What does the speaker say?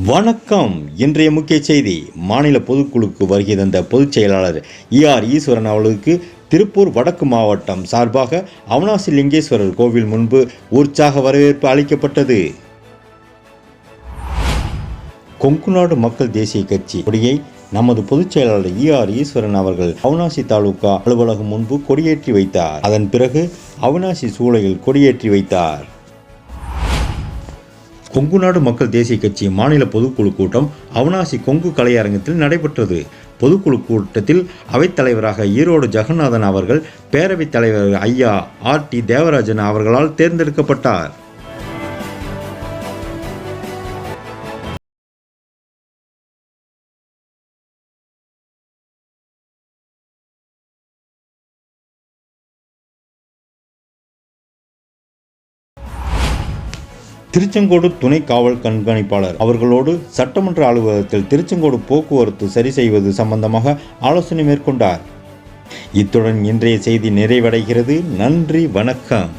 வணக்கம். இன்றைய முக்கிய செய்தி. மாநில பொதுக்குழுக்கு வருகை தந்த பொதுச் செயலாளர் ஈஸ்வரன் அவர்களுக்கு திருப்பூர் வடக்கு மாவட்டம் சார்பாக அவிநாசி லிங்கேஸ்வரர் கோவில் முன்பு உற்சாக வரவேற்பு அளிக்கப்பட்டது. கொங்குநாடு மக்கள் தேசிய கட்சி கொடியை நமது பொதுச் செயலாளர் ஈஸ்வரன் அவர்கள் அவிநாசி தாலுகா அலுவலகம் முன்பு கொடியேற்றி வைத்தார். அதன் பிறகு அவிநாசி சூளையில் கொடியேற்றி வைத்தார். கொங்குநாடு மக்கள் தேசிய கட்சி மாநில பொதுக்குழு கூட்டம் அவிநாசி கொங்கு கலையரங்கத்தில் நடைபெற்றது. பொதுக்குழு கூட்டத்தில் அவைத்தலைவராக ஈரோடு ஜெகநாதன் அவர்கள் பேரவைத் தலைவர் ஐயா டி தேவராஜன் அவர்களால் தேர்ந்தெடுக்கப்பட்டார். திருச்செங்கோடு துணை காவல் கண்காணிப்பாளர் அவர்களோடு சட்டமன்ற அலுவலகத்தில் திருச்செங்கோடு போக்குவரத்து சரி செய்வது சம்பந்தமாக ஆலோசனை மேற்கொண்டார். இத்துடன் இன்றைய செய்தி நிறைவடைகிறது. நன்றி, வணக்கம்.